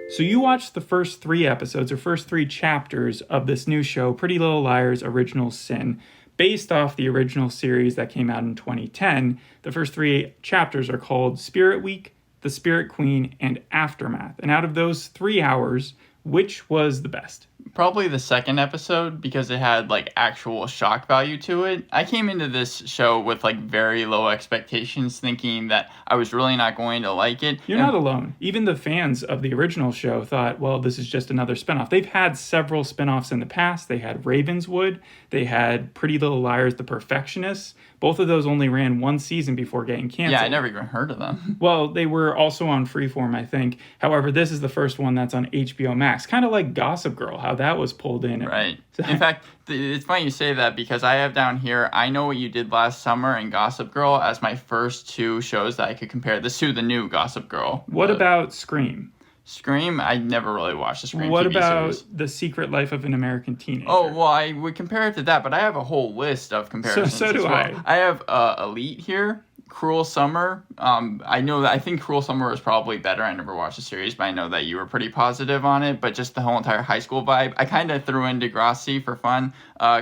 So you watched the first 3 episodes or first 3 chapters of this new show, Pretty Little Liars Original Sin, based off the original series that came out in 2010. The first 3 chapters are called Spirit Week, The Spirit Queen, and Aftermath. And out of those 3 hours, which was the best? Probably the second episode, because it had like actual shock value to it. I came into this show with like very low expectations, thinking that I was really not going to like it. You're not alone. Even the fans of the original show thought, well, this is just another spinoff. They've had several spinoffs in the past. They had Ravenswood. They had Pretty Little Liars, The Perfectionists. Both of those only ran 1 season before getting canceled. Yeah, I never even heard of them. Well, they were also on Freeform, I think. However, this is the first one that's on HBO Max. Kind of like Gossip Girl, how that was pulled in. Right. In fact, it's funny you say that, because I have down here, I Know What You Did Last Summer and Gossip Girl as my first 2 shows that I could compare this to, the new Gossip Girl. What about Scream? Scream, I never really watched the Scream What TV about series. The Secret Life of an American Teenager? Oh, well, I would compare it to that, but I have a whole list of comparisons. So do as well. I. I have Elite here, Cruel Summer. I think Cruel Summer was probably better. I never watched the series, but I know that you were pretty positive on it. But just the whole entire high school vibe, I kind of threw in Degrassi for fun.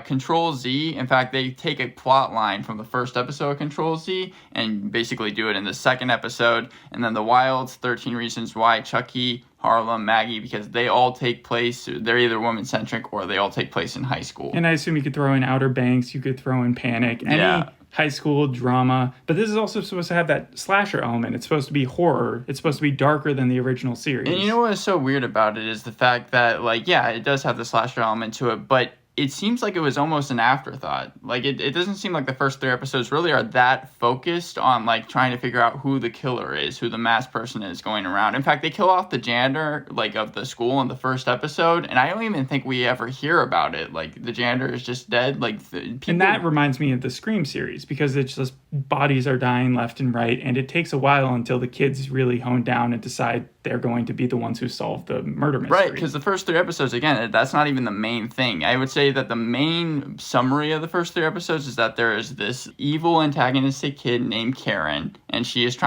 Control Z, in fact, they take a plot line from the first episode of Control Z and basically do it in the second episode. And then The Wilds, 13 Reasons Why, Chucky, Harlem, Maggie, because they all take place, they're either woman-centric or they all take place in high school. And I assume you could throw in Outer Banks, you could throw in Panic, any high school drama. But this is also supposed to have that slasher element. It's supposed to be horror. It's supposed to be darker than the original series. And you know what is so weird about it is the fact that, like, yeah, it does have the slasher element to it, but it seems like it was almost an afterthought. Like, it doesn't seem like the first 3 episodes really are that focused on, like, trying to figure out who the killer is, who the masked person is going around. In fact, they kill off the janitor, like, of the school in the first episode, and I don't even think we ever hear about it. Like, the janitor is just dead. Like, And that reminds me of the Scream series, because it's just bodies are dying left and right, and it takes a while until the kids really hone down and decide they're going to be the ones who solve the murder mystery. Right, because the first 3 episodes, again, that's not even the main thing. I would say that the main summary of the first 3 episodes is that there is this evil antagonistic kid named Karen, and she's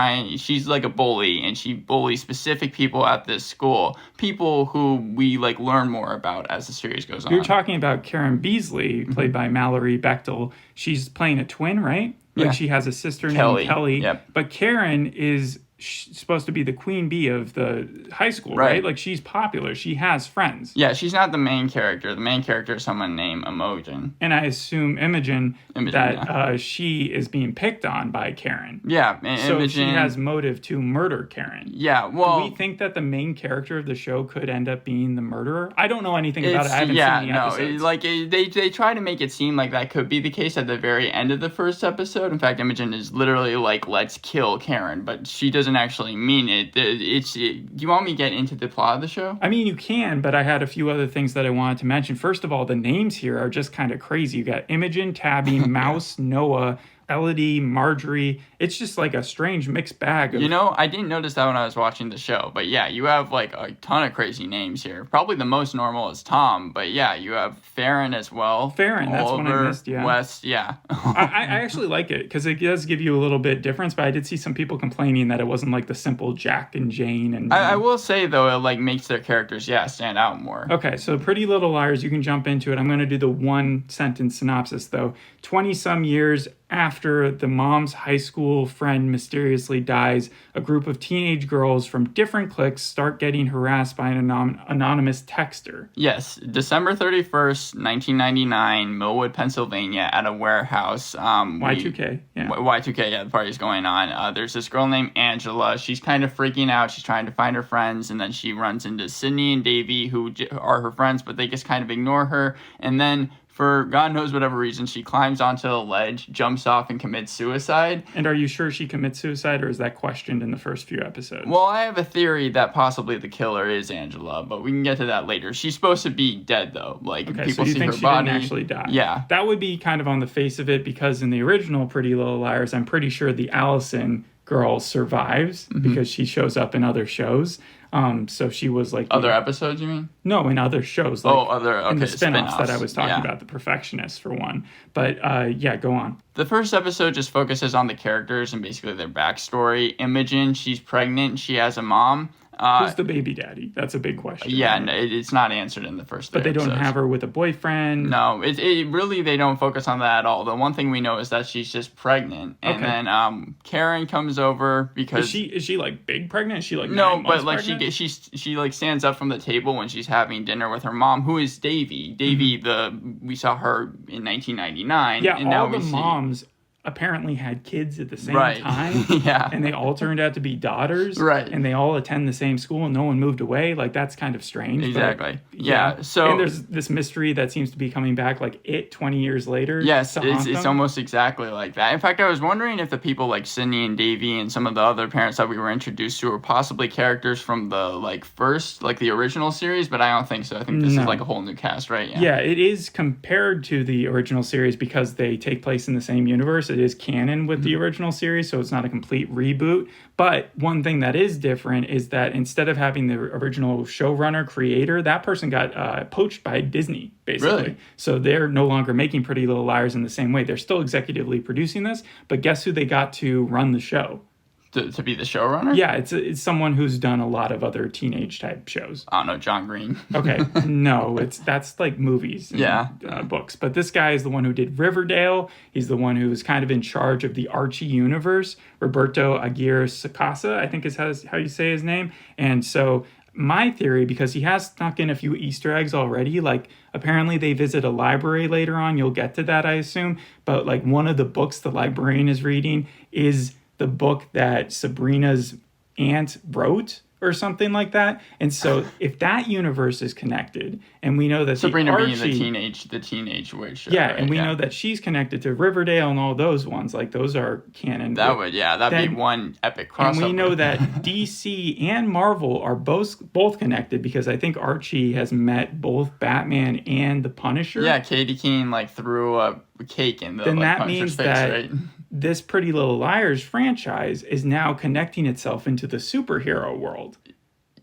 like a bully, and she bullies specific people at this school, people who we like learn more about as the series goes on. You're talking about Karen Beasley, played by Mallory Bechtel. She's playing a twin, right? Like she has a sister named Kelly. Yep. But Karen is supposed to be the queen bee of the high school, right? Like, she's popular. She has friends. Yeah, she's not the main character. The main character is someone named Imogen. And I assume Imogen that she is being picked on by Karen. Yeah, and so Imogen, she has motive to murder Karen. Yeah, well, do we think that the main character of the show could end up being the murderer? I don't know anything about it. I haven't seen the episodes. They try to make it seem like that could be the case at the very end of the first episode. In fact, Imogen is literally like, let's kill Karen, but she doesn't actually mean it. Do you want me to get into the plot of the show? I mean, you can, but I had a few other things that I wanted to mention. First of all, the names here are just kind of crazy. You got Imogen, Tabby, Mouse, Noah, Elodie, Marjorie. It's just like a strange mixed bag. You know, I didn't notice that when I was watching the show, but yeah, you have like a ton of crazy names here. Probably the most normal is Tom, but yeah, you have Farron as well. Farron, that's one I missed, yeah. West, yeah. I actually like it because it does give you a little bit difference, but I did see some people complaining that it wasn't like the simple Jack and Jane. And I will say, though, it like makes their characters, stand out more. Okay, so Pretty Little Liars, you can jump into it. I'm going to do the 1-sentence synopsis, though. 20-some years after the mom's high school friend mysteriously dies, a group of teenage girls from different cliques start getting harassed by an anonymous texter. Yes, December 31st, 1999, Millwood, Pennsylvania, at a warehouse. Y2K, yeah. Y2K, yeah, the party's going on. There's this girl named Angela. She's kind of freaking out. She's trying to find her friends, and then she runs into Sydney and Davey, who are her friends, but they just kind of ignore her. And then, for God knows whatever reason, she climbs onto a ledge, jumps off, and commits suicide. And are you sure she commits suicide, or is that questioned in the first few episodes? Well, I have a theory that possibly the killer is Angela, but we can get to that later. She's supposed to be dead, though. Like, okay, people so you see think her she body. didn't actually die? Yeah. That would be kind of on the face of it, because in the original Pretty Little Liars, I'm pretty sure the Allison girl survives because she shows up in other shows. So she was like other episodes, you mean? No, in other shows. Like in the spin-offs that I was talking about, The Perfectionist for one. But go on. The first episode just focuses on the characters and basically their backstory. Imogen, she's pregnant. She has a mom. Who's the baby daddy? That's a big question. Yeah, right? no, it's not answered in the first three But they don't episodes. have her with a boyfriend. No, it really, they don't focus on that at all. The one thing we know is that she's just pregnant, and then Karen comes over because Is she like big pregnant? Is she like no, 9 months but like pregnant? she like stands up from the table when she's having dinner with her mom, who is Davy. Davy, we saw her in 1999. Yeah, and now all the we see, moms apparently had kids at the same Right. time. Yeah. And they all turned out to be daughters. Right. And they all attend the same school and no one moved away. Like, that's kind of strange. Exactly. But, Yeah. So and there's this mystery that seems to be coming back, like 20 years later. yes, to haunt it's them. almost exactly like that. In fact, I was wondering if the people like Sydney and Davy and some of the other parents that we were introduced to were possibly characters from the the original series, but I don't think so. I think this is like a whole new cast, right? Yeah, it is compared to the original series because they take place in the same universe. It is canon with the original series, so it's not a complete reboot. But one thing that is different is that instead of having the original showrunner creator, that person got poached by Disney, basically. Really? So they're no longer making Pretty Little Liars in the same way. They're still executively producing this, but guess who they got to run the show? To be the showrunner? Yeah, it's someone who's done a lot of other teenage type shows. I don't know, John Green. Okay, no, that's like movies and Yeah. books. But this guy is the one who did Riverdale. He's the one who's kind of in charge of the Archie universe. Roberto Aguirre Sacasa, I think is how you say his name. And so my theory, because he has snuck in a few Easter eggs already, like apparently they visit a library later on. You'll get to that, I assume. But like one of the books the librarian is reading is the book that Sabrina's aunt wrote or something like that. And so if that universe is connected, and we know that Sabrina Archie, being the teenage witch. yeah, right? and we know that she's connected to Riverdale and all those ones, like those are canon. that'd be one epic crossover. And we know that DC and Marvel are both connected because I think Archie has met both Batman and the Punisher. Yeah, Katie Keene threw a cake in the Then that Punisher's means face, that right? this Pretty Little Liars franchise is now connecting itself into the superhero world.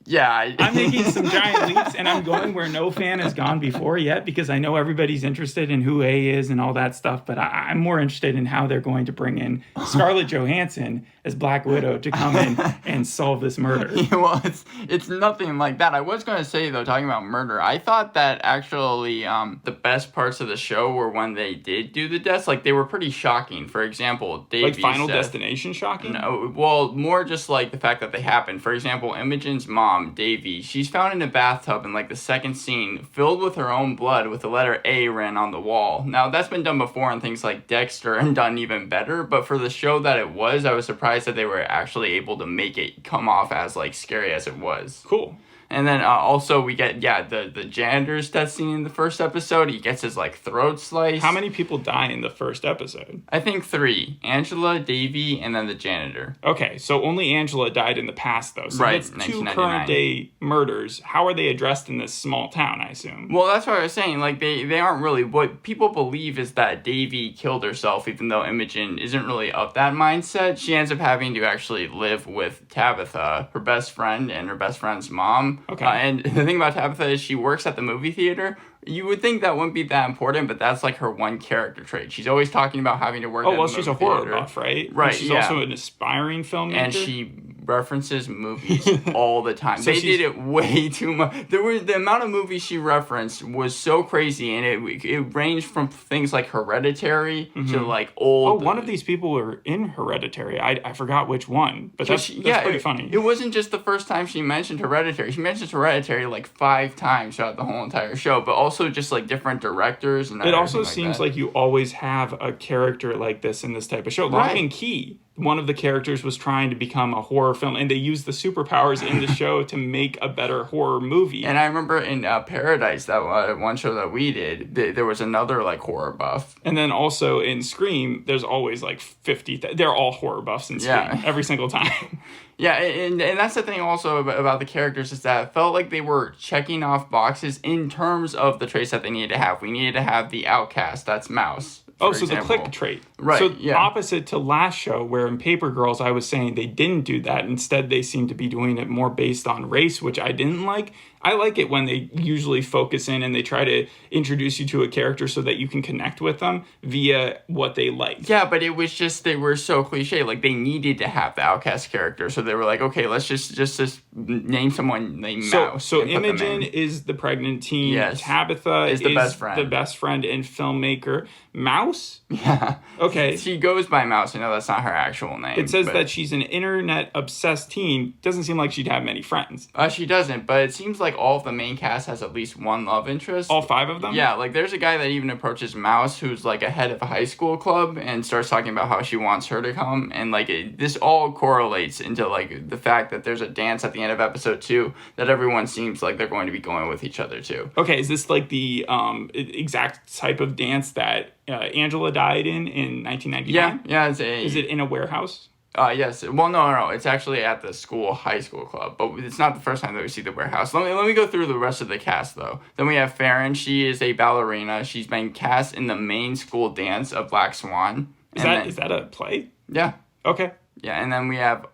Yeah, I'm making some giant leaps, and I'm going where no fan has gone before yet because I know everybody's interested in who A is and all that stuff, but I'm more interested in how they're going to bring in Scarlett Johansson as Black Widow to come in and solve this murder. Well, it's nothing like that. I was going to say, though, talking about murder, I thought that actually the best parts of the show were when they did do the deaths. Like, they were pretty shocking. For example, Davy's Like Final death. Destination shocking? No, well, more just like the fact that they happened. For example, Imogen's mom, Davy, she's found in a bathtub in like the second scene, filled with her own blood with the letter A written on the wall. Now, that's been done before in things like Dexter and done even better, but for the show that it was, I was surprised that they were actually able to make it come off as like scary as it was. Cool. And then also we get, the janitor's death scene in the first episode. He gets his like throat sliced. How many people die in the first episode? I think 3. Angela, Davy, and then the janitor. Okay, so only Angela died in the past, though. So Right, that's 2 1999. current day murders. How are they addressed in this small town, I assume? Well, that's what I was saying. Like, they aren't really... What people believe is that Davy killed herself, even though Imogen isn't really of that mindset. She ends up having to actually live with Tabitha, her best friend, and her best friend's mom. Okay. And the thing about Tabitha is she works at the movie theater. You would think that wouldn't be that important, but that's like her one character trait. She's always talking about having to work at the movie she's a horror theater. buff, right? Right, And she's yeah. also an aspiring filmmaker. And she references movies all the time. So they did it way too much. The amount of movies she referenced was so crazy, and it ranged from things like Hereditary to like old. one of these people were in Hereditary. I forgot which one, but that's pretty funny. It wasn't just the first time she mentioned Hereditary. She mentions Hereditary like 5 times throughout the whole entire show, but also just like different directors. And it also everything seems that. like you always have a character like this in this type of show. Lock and Key, one of the characters was trying to become a horror film, and they used the superpowers in the show to make a better horror movie. And I remember in Paradise, that one show that we did, there was another like horror buff. And then also in Scream, there's always like 50. They're all horror buffs in Scream every single time. Yeah, and that's the thing also about the characters is that it felt like they were checking off boxes in terms of the traits that they needed to have. We needed to have the outcast, that's Mouse. So example. the click trait. Right, So yeah. opposite to last show, where in Paper Girls I was saying they didn't do that. Instead, they seem to be doing it more based on race, which I didn't like. I like it when they usually focus in and they try to introduce you to a character so that you can connect with them via what they like. Yeah, but it was just, they were so cliche. Like, they needed to have the outcast character. So they were like, okay, let's just name someone named Mouse. So Imogen is the pregnant teen. Yes. Tabitha is the best friend. The best friend and filmmaker. Mouse? Yeah. Okay. She goes by Mouse. I know that's not her actual name. It says that she's an internet-obsessed teen. Doesn't seem like she'd have many friends. She doesn't, but it seems like all of the main cast has at least one love interest. All 5 of them? Yeah, like there's a guy that even approaches Mouse who's like a head of a high school club and starts talking about how she wants her to come. And like this all correlates into like the fact that there's a dance at the end of episode 2 that everyone seems like they're going to be going with each other to. Okay, is this like the exact type of dance that Angela died in 1999? Yeah. Is it in a warehouse? Yes. Well, no. It's actually at the high school club, but it's not the first time that we see the warehouse. Let me go through the rest of the cast, though. Then we have Farron. She is a ballerina. She's been cast in the main school dance of Black Swan. Is that a play? Yeah. Okay. Yeah, and then we have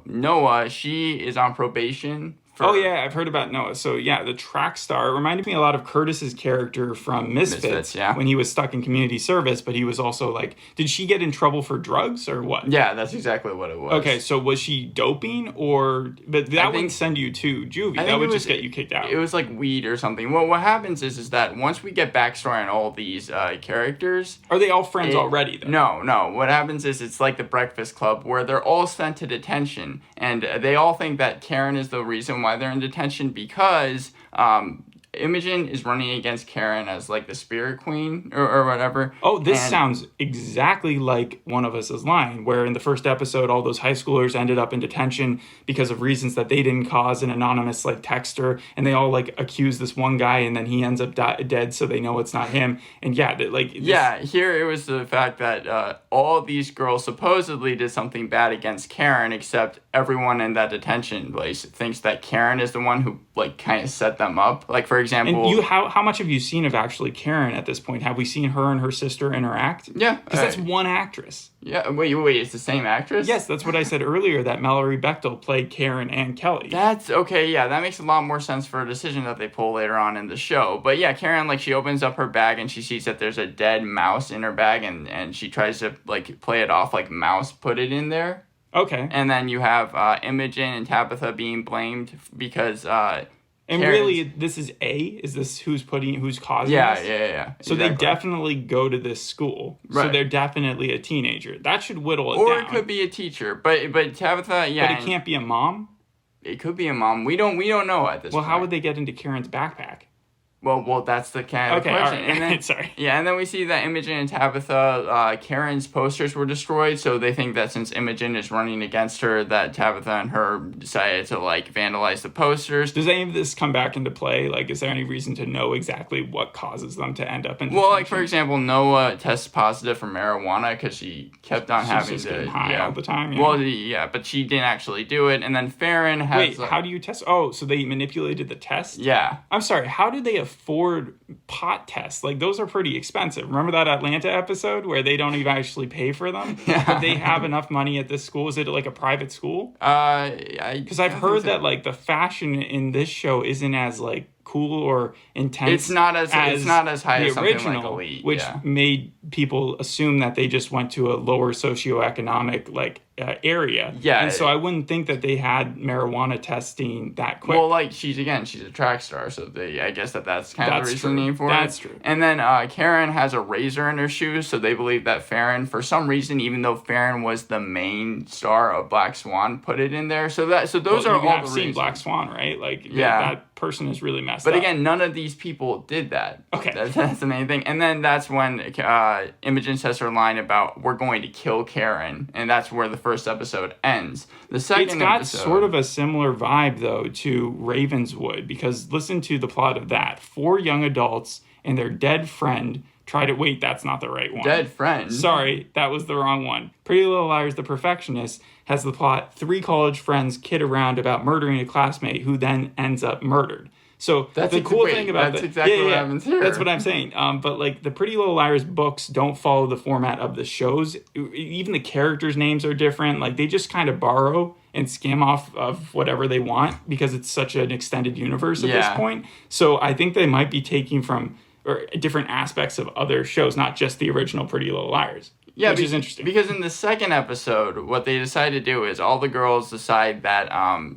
Noah. She is on probation. Oh, yeah, I've heard about Noah. So, yeah, the track star. It reminded me a lot of Curtis's character from Misfits when he was stuck in community service, but he was also like, did she get in trouble for drugs or what? Yeah, that's exactly what it was. Okay, so was she doping but that wouldn't send you to juvie. That would just get you kicked out. It was like weed or something. Well, what happens is that once we get backstory on all these characters... Are they all friends already, though? No. What happens is it's like the Breakfast Club where they're all sent to detention, and they all think that Karen is the reason why they're in detention because Imogen is running against Karen as like the spirit queen or whatever. Oh, this sounds exactly like One of Us Is Lying, where in the first episode all those high schoolers ended up in detention because of reasons that they didn't cause, an anonymous like texter, and they all like accuse this one guy and then he ends up dead so they know it's not him. And here it was the fact that all these girls supposedly did something bad against Karen, except everyone in that detention place thinks that Karen is the one who like kind of set them up. Like, for example... And how much have you seen of actually Karen at this point? Have we seen her and her sister interact? Yeah. Because that's one actress. Yeah, wait, it's the same actress? Yes, that's what I said earlier, that Mallory Bechtel played Karen and Kelly. That's, okay, yeah, that makes a lot more sense for a decision that they pull later on in the show. But yeah, Karen, like, she opens up her bag and she sees that there's a dead mouse in her bag and she tries to, like, play it off like Mouse put it in there. Okay. And then you have Imogen and Tabitha being blamed because... And Karen's, really, this is Is this who's causing this? Yeah. So they definitely go to this school. Right. So they're definitely a teenager. That should whittle it down. Or it could be a teacher. But Tabitha, yeah. But it can't be a mom? It could be a mom. We don't know at this point. Well, how would they get into Karen's backpack? Well, that's the kind of question. All right. And then, sorry. Yeah, and then we see that Imogen and Tabitha, Karen's posters were destroyed, so they think that since Imogen is running against her, that Tabitha and her decided to, like, vandalize the posters. Does any of this come back into play? Like, is there any reason to know exactly what causes them to end up in detention? Well, like, for example, Noah tests positive for marijuana because she kept on having to... getting high all the time, yeah. Well, yeah, but she didn't actually do it, and then Farron has... Wait, how do you test... Oh, so they manipulated the test? Yeah. I'm sorry, how did they afford pot tests? Like, those are pretty expensive. Remember that Atlanta episode where they don't even actually pay for them? Yeah. But they have enough money at this school? Is it like a private school? Because I've heard that like the fashion in this show isn't as like cool or intense. It's not as high as the original, like Elite, which made people assume that they just went to a lower socioeconomic like area. Yeah, and so I wouldn't think that they had marijuana testing that quick. Well, like she's a track star, so I guess that's kind of the reasoning for it. That's true. And then Karen has a razor in her shoes, so they believe that Farron, for some reason, even though Farron was the main star of Black Swan, put it in there. So those are all the reasons. Seen Black Swan, right? Like that person is really messed up. But again, none of these people did that. Okay. That's the main thing. And then that's when Imogen says her line about, "We're going to kill Karen," and that's where the first episode ends. The second episode... sort of a similar vibe, though, to Ravenswood, because listen to the plot of that. 4 young adults and their dead friend try to... Wait, that's not the right one. Dead friend? Sorry, that was the wrong one. Pretty Little Liars, The Perfectionist, has the plot 3 college friends kid around about murdering a classmate who then ends up murdered. So the cool thing about that's exactly what happens here. That's what I'm saying. But like the Pretty Little Liars books don't follow the format of the shows. Even the characters' names are different. Like they just kind of borrow and skim off of whatever they want because it's such an extended universe at this Yeah. point. So I think they might be taking from or different aspects of other shows, not just the original Pretty Little Liars. Yeah, which is interesting. Because in the second episode, what they decide to do is all the girls decide that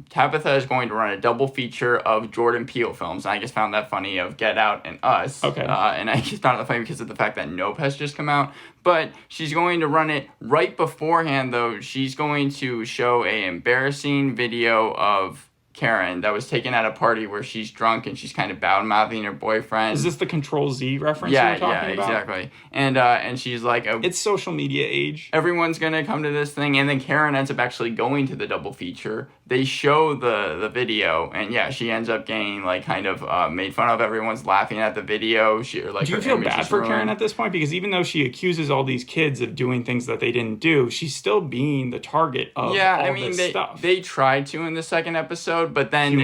Tabitha is going to run a double feature of Jordan Peele films. And I just found that funny of Get Out and Us. Okay. And I just found it funny because of the fact that Nope has just come out. But she's going to run it right beforehand, though. She's going to show a embarrassing video of Karen that was taken at a party where she's drunk and she's kind of bad-mouthing her boyfriend. Is this the Control Z reference you're talking about? Exactly. And she's like... It's social media age. Everyone's going to come to this thing, and then Karen ends up actually going to the double feature. They show the video, and yeah, she ends up getting, like, kind of made fun of. Everyone's laughing at the video. Do you feel bad for Karen at this point? Because even though she accuses all these kids of doing things that they didn't do, she's still being the target of this stuff. They tried to in the second episode, but then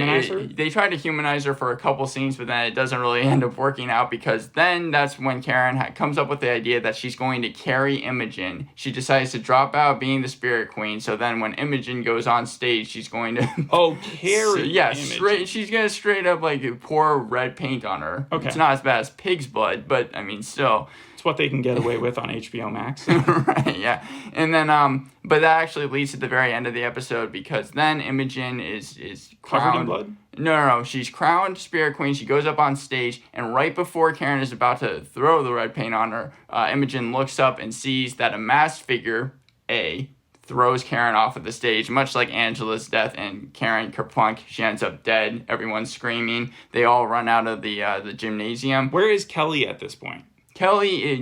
they tried to humanize her for a couple scenes, but then it doesn't really end up working out because then that's when Karen comes up with the idea that she's going to carry Imogen. She decides to drop out being the Spirit Queen, so then when Imogen goes on stage, she's going to... carry Imogen. She's going to straight up, like, pour red paint on her. Okay. It's not as bad as pig's blood, but, I mean, still... It's what they can get away with on HBO Max. Right, yeah. And then, but that actually leads to the very end of the episode because then Imogen is crowned. Covered in blood? No. She's crowned Spirit Queen. She goes up on stage, and right before Karen is about to throw the red paint on her, Imogen looks up and sees that a masked figure, throws Karen off of the stage, much like Angela's death and Karen Kerplunk. She ends up dead. Everyone's screaming. They all run out of the gymnasium. Where is Kelly at this point? Kelly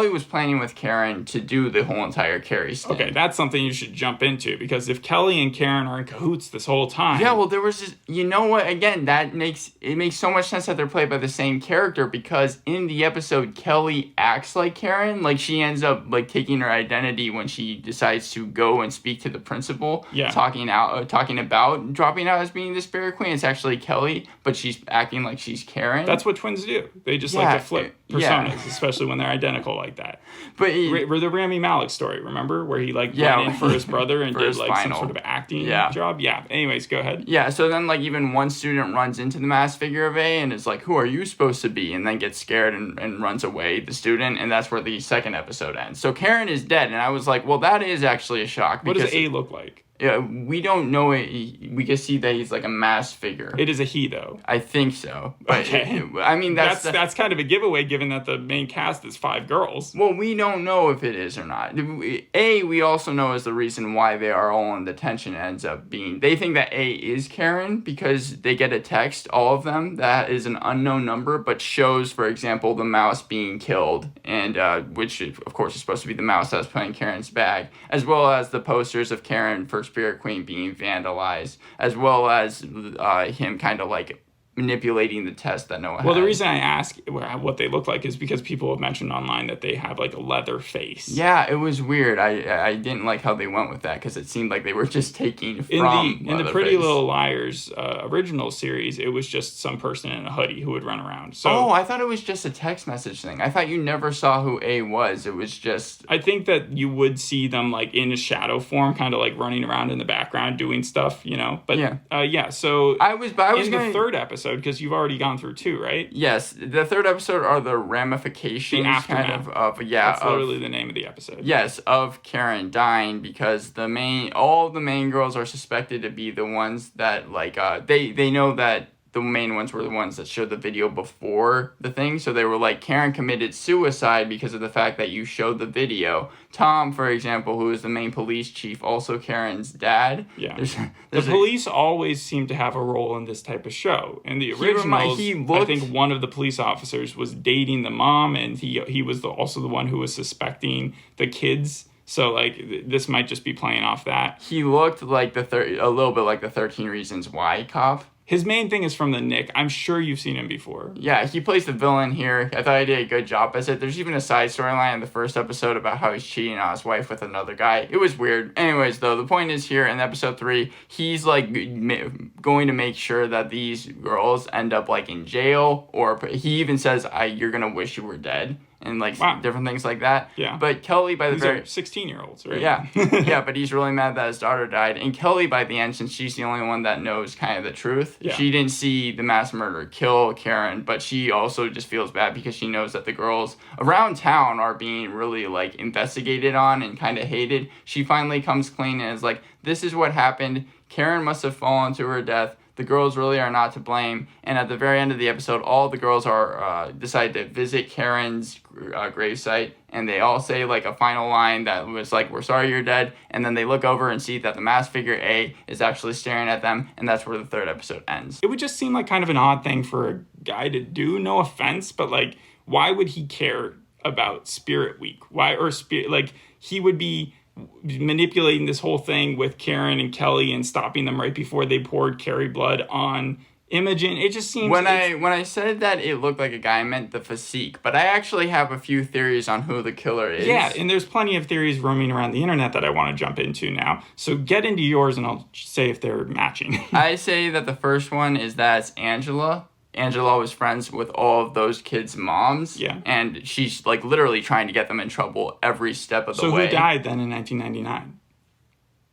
was planning with Karen to do the whole entire Carrie stint. Okay, that's something you should jump into, because if Kelly and Karen are in cahoots this whole time... Yeah, well, there was this... You know what? Again, it makes so much sense that they're played by the same character, because in the episode, Kelly acts like Karen. Like, she ends up, like, taking her identity when she decides to go and speak to the principal. Yeah. Talking about dropping out as being the Spirit Queen. It's actually Kelly, but she's acting like she's Karen. That's what twins do. They just like to flip personas, especially when they're identical like that. But the Rami Malek story, remember, where he went in for his brother and did like some sort of acting job. Yeah. Anyways, go ahead. Yeah. So then, like, even one student runs into the masked figure of A and is like, "Who are you supposed to be?" And then gets scared and runs away. The student, and that's where the second episode ends. So Karen is dead, and I was like, "Well, that is actually a shock." What does A look like? Yeah, we don't know it. We can see that he's like a masked figure. It is a he, though. I think so. But okay. I mean, that's kind of a giveaway, given that the main cast is 5 girls. Well, we don't know if it is or not. We also know is the reason why they are all in detention ends up being... They think that A is Karen because they get a text, all of them, that is an unknown number, but shows, for example, the mouse being killed, and which, of course, is supposed to be the mouse that was put in Karen's bag, as well as the posters of Karen for Spirit Queen being vandalized, as well as him kind of like manipulating the test that Noah had. Well, the reason I ask what they look like is because people have mentioned online that they have like a leather face. Yeah, it was weird. I didn't like how they went with that because it seemed like they were just taking from in the Pretty Little Liars original series. It was just some person in a hoodie who would run around. So I thought it was just a text message thing. I thought you never saw who A was. It was just... I think that you would see them like in a shadow form, kind of like running around in the background doing stuff, you know. But so I was in the third episode, because you've already gone through 2, right? Yes, the third episode are the ramifications, That's literally the name of the episode. Yes, of Karen dying, because all the main girls are suspected to be the ones that like they know that the main ones were the ones that showed the video before the thing. So they were like, Karen committed suicide because of the fact that you showed the video. Tom, for example, who is the main police chief, also Karen's dad. Yeah. The police always seem to have a role in this type of show. In the originals, I think one of the police officers was dating the mom, and he was also the one who was suspecting the kids. So, like, this might just be playing off that. He looked like a little bit like the 13 Reasons Why cop. His main thing is from The Nick. I'm sure you've seen him before. Yeah, he plays the villain here. I thought he did a good job as it. There's even a side storyline in the first episode about how he's cheating on his wife with another guy. It was weird. Anyways, though, the point is here in episode 3, he's like going to make sure that these girls end up like in jail, or he even says, "You're gonna wish you were dead." And like different things like that. Yeah. But Kelly, by the These very are 16-year-olds, right? Yeah. Yeah, but he's really mad that his daughter died. And Kelly, by the end, since she's the only one that knows kind of the truth, she didn't see the mass murderer kill Karen, but she also just feels bad because she knows that the girls around town are being really like investigated on and kind of hated. She finally comes clean and is like, this is what happened. Karen must have fallen to her death. The girls really are not to blame. And at the very end of the episode, all the girls are decide to visit Karen's gravesite, and they all say like a final line that was like, "We're sorry you're dead." And then they look over and see that the masked figure A is actually staring at them, and that's where the third episode ends. It would just seem like kind of an odd thing for a guy to do. No offense, but like, why would he care about Spirit Week? Why or Spirit? Like, he would be manipulating this whole thing with Karen and Kelly and stopping them right before they poured Carrie blood on Imogen. It just seems when I said that it looked like a guy, I meant the physique, but I actually have a few theories on who the killer is. Yeah, and there's plenty of theories roaming around the internet that I want to jump into now. So get into yours and I'll say if they're matching. I say that the first one is that it's Angela. Angela was friends with all of those kids' moms. Yeah. And she's like literally trying to get them in trouble every step of the way. So who died then in 1999?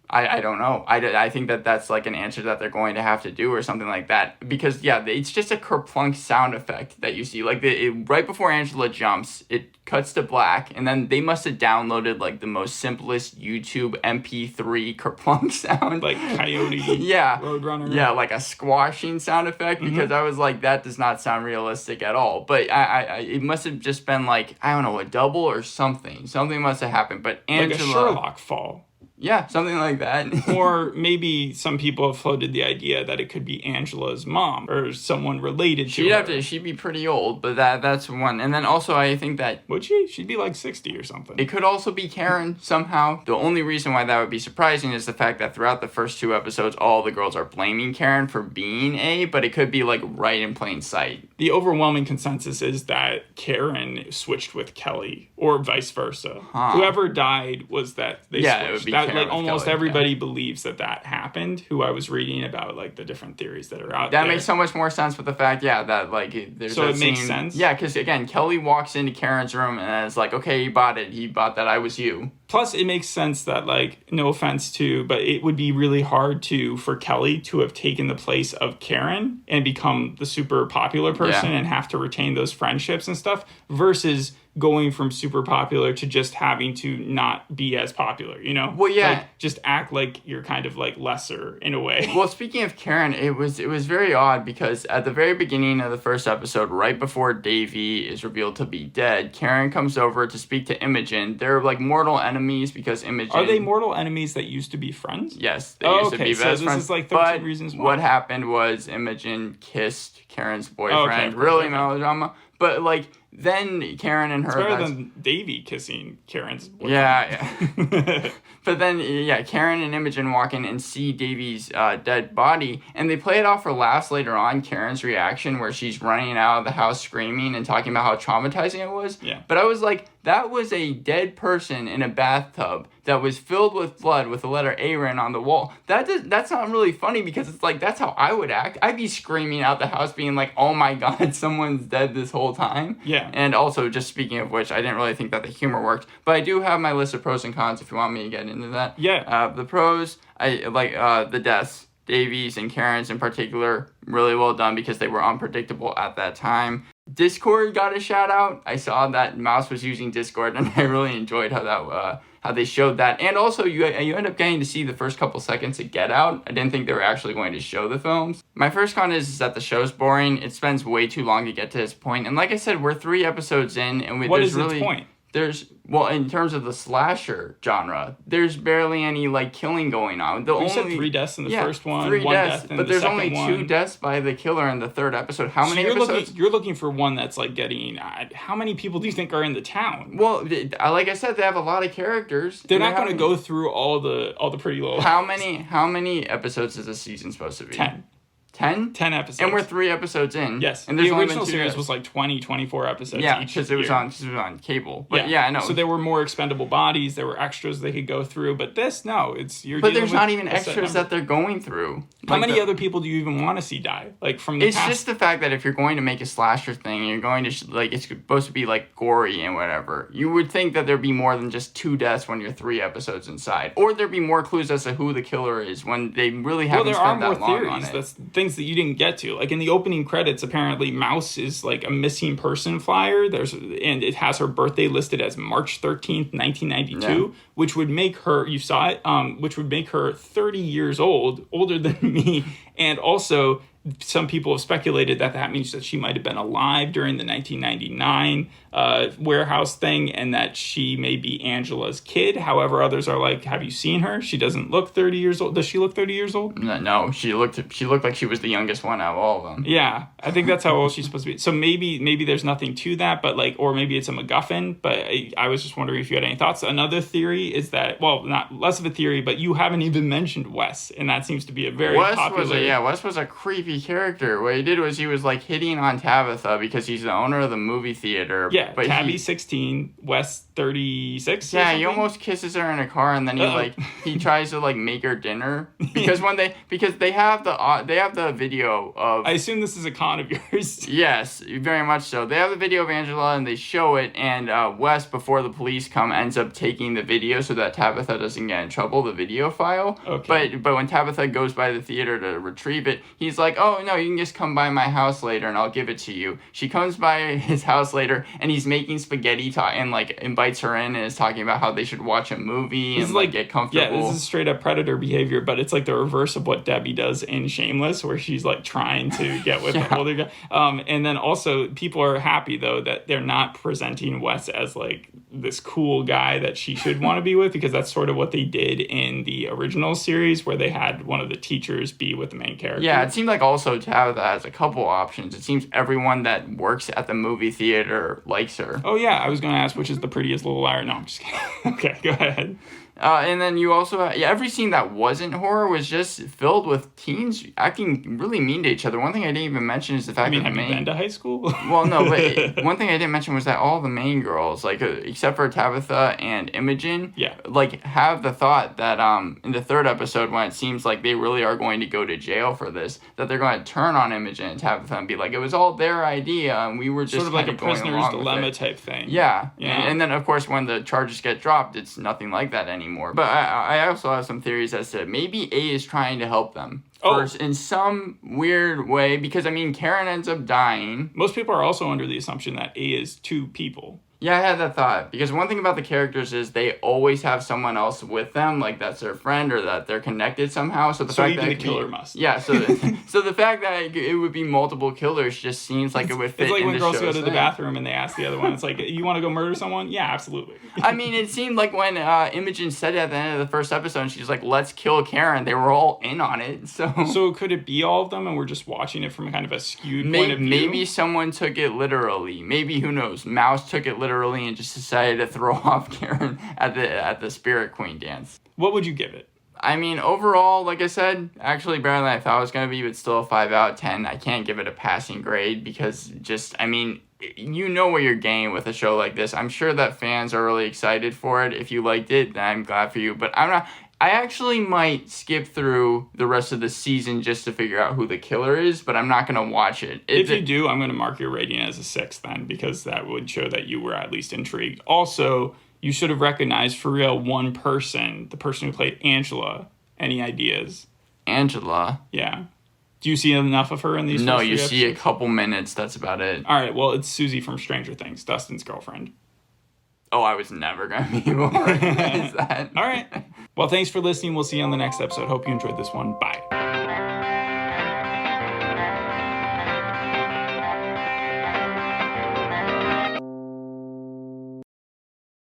I don't know. I think that's like an answer that they're going to have to do or something like that. Because, yeah, it's just a kerplunk sound effect that you see. Like, right before Angela jumps, it cuts to black. And then they must have downloaded, like, the most simplest YouTube MP3 kerplunk sound. Like Coyote, yeah. Roadrunner. Yeah, like a squashing sound effect. Because I was like, that does not sound realistic at all. But it must have just been, like, I don't know, a double or something. Something must have happened. But Angela... Like a Sherlock fall. Yeah, something like that. Or maybe some people have floated the idea that it could be Angela's mom or someone related to her. She'd be pretty old, but that's one. And then also I think that... Would she? She'd be like 60 or something. It could also be Karen somehow. The only reason why that would be surprising is the fact that throughout the first 2 episodes, all the girls are blaming Karen for being A, but it could be like right in plain sight. The overwhelming consensus is that Karen switched with Kelly, or vice versa. Whoever died was that they switched. It would be Karen like almost Kelly, everybody believes that happened. Who I was reading about, like the different theories that are out there. That makes so much more sense with the fact, that like there's. So it makes sense. Yeah, because again, Kelly walks into Karen's room and it's like, okay, he bought it. He bought that. I was you. Plus, it makes sense that, like, no offense to, but it would be really hard for Kelly to have taken the place of Karen and become the super popular person and have to retain those friendships and stuff versus going from super popular to just having to not be as popular, you know? Well, yeah. Like, just act like you're kind of, like, lesser in a way. Well, speaking of Karen, it was very odd because at the very beginning of the first episode, right before Davy is revealed to be dead, Karen comes over to speak to Imogen. They're, like, mortal enemies because Imogen... Are they mortal enemies that used to be friends? Yes, they used to be best friends. So this is, like, 13 Reasons Why. What happened was Imogen kissed Karen's boyfriend. Really melodrama. But, like... Then Karen and her... It's better than Davy kissing Karen's boyfriend. Yeah. But then, Karen and Imogen walk in and see Davy's dead body, and they play it off for laughs later on, Karen's reaction, where she's running out of the house screaming and talking about how traumatizing it was. Yeah. But I was like, that was a dead person in a bathtub that was filled with blood with the letter A written on the wall. That's not really funny because it's like, that's how I would act. I'd be screaming out the house being like, oh my God, someone's dead this whole time. Yeah. And also, just speaking of which, I didn't really think that the humor worked. But I do have my list of pros and cons if you want me to get into that. Yeah. The pros, I like the deaths. Davies and Karen's in particular, really well done because they were unpredictable at that time. Discord got a shout out. I saw that Mouse was using Discord, and I really enjoyed how they showed that. And also, you end up getting to see the first couple seconds of Get Out. I didn't think they were actually going to show the films. My first con is that the show's boring. It spends way too long to get to this point. And like I said, we're 3 episodes in, and what is its point? In terms of the slasher genre, there's barely any, like, killing going on. You said 3 deaths in the first one, 1 death in the second one. But there's only 2 deaths by the killer in the 3rd episode. How many episodes? You're looking for one that's, like, getting... how many people do you think are in the town? Well, like I said, they have a lot of characters. They're not going to go through all the Pretty Little Liars. How many episodes is a season supposed to be? 10. 10? 10 episodes. And we're 3 episodes in. Yes. And the there's only original been 2 series days. was like 20, 24 episodes Yeah, each because year. it was on cable. But I know. So there were more expendable bodies, there were extras they could go through, but this, no, you're But dealing there's with not even a set extras number. that they're going through. How many other people do you even want to see die? Like from the It's past? just the fact that if you're going to make a slasher thing, you're going to like it's supposed to be like gory and whatever. You would think that there'd be more than just 2 deaths when you're 3 episodes inside, or there'd be more clues as to who the killer is when they really haven't there are spent more that long on theories. it. That's things that you didn't get to. Like in the opening credits, apparently Mouse is like a missing person flyer. And it has her birthday listed as March 13th, 1992, which would make her, you saw it, which would make her 30 years old, older than me. And also, some people have speculated that means that she might have been alive during the 1999 warehouse thing and that she may be Angela's kid. However, others are like, have you seen her? She doesn't look 30 years old. Does she look 30 years old? No, she looked like she was the youngest one out of all of them. Yeah, I think that's how old she's supposed to be. So maybe there's nothing to that, but like, or maybe it's a MacGuffin. But I was just wondering if you had any thoughts. Another theory is that, well, not less of a theory, but you haven't even mentioned Wes, and that seems to be a very popular. Wes was a creepy character. What he did was he was like hitting on Tabitha because he's the owner of the movie theater. Yeah, but Tabby 16, Wes 36. Yeah, he almost kisses her in a car, and then he tries to like make her dinner because they have the video of. I assume this is a con of yours. Yes, very much so. They have the video of Angela and they show it, and Wes, before the police come, ends up taking the video so that Tabitha doesn't get in trouble. The video file. Okay. But when Tabitha goes by the theater to retrieve it, he's like, "Oh no, you can just come by my house later and I'll give it to you." She comes by his house later, and he's making spaghetti and like invites her in and is talking about how they should watch a movie and like get comfortable. Yeah, this is straight up predator behavior, but it's like the reverse of what Debbie does in Shameless, where she's like trying to get with the older guy. And then also people are happy though that they're not presenting Wes as like this cool guy that she should want to be with, because that's sort of what they did in the original series where they had one of the teachers be with the main character. Yeah, it seemed like also Tabitha has a couple options. It seems everyone that works at the movie theater likes her. Oh yeah, I was going to ask which is the prettiest little liar. No, I'm just kidding. Okay, go ahead. And then you also every scene that wasn't horror was just filled with teens acting really mean to each other. One thing I didn't even mention is the fact that have you been to high school? Well, no, but one thing I didn't mention was that all the main girls, like except for Tabitha and Imogen, like have the thought that in the 3rd episode, when it seems like they really are going to go to jail for this, that they're going to turn on Imogen and Tabitha and be like, it was all their idea and we were just sort of like a prisoner's dilemma it. Type thing. Yeah. And then of course when the charges get dropped, it's nothing like that anymore. But I also have some theories as to maybe A is trying to help them first in some weird way, because I mean Karen ends up dying. Most people are also under the assumption that A is 2 people. Yeah, I had that thought, because one thing about the characters is they always have someone else with them, like that's their friend or that they're connected somehow. So the fact even that the killer must. Yeah, so the fact that it would be multiple killers just seems like it would fit. It's like in when the girls go show's to the thing. bathroom and they ask the other one, it's like, you want to go murder someone? Yeah, absolutely. I mean, it seemed like when Imogen said it at the end of the 1st episode, and she's like, "Let's kill Karen," they were all in on it. So could it be all of them, and we're just watching it from kind of a skewed point of view? Maybe someone took it literally. Maybe, who knows? Mouse took it literally and just decided to throw off Karen at the Spirit Queen dance. What would you give it? I mean, overall, like I said, actually better than I thought it was going to be, but still a 5 out of 10. I can't give it a passing grade because you know what you're getting with a show like this. I'm sure that fans are really excited for it. If you liked it, then I'm glad for you. But I actually might skip through the rest of the season just to figure out who the killer is, but I'm not going to watch it. If you do, I'm going to mark your rating as a 6 then, because that would show that you were at least intrigued. Also, you should have recognized for real one person, the person who played Angela. Any ideas? Angela? Yeah. Do you see enough of her in these? No, you see a couple minutes. That's about it. All right, well, it's Susie from Stranger Things, Dustin's girlfriend. Oh, I was never going to be able to recognize that. All right. Well, thanks for listening. We'll see you on the next episode. Hope you enjoyed this one. Bye.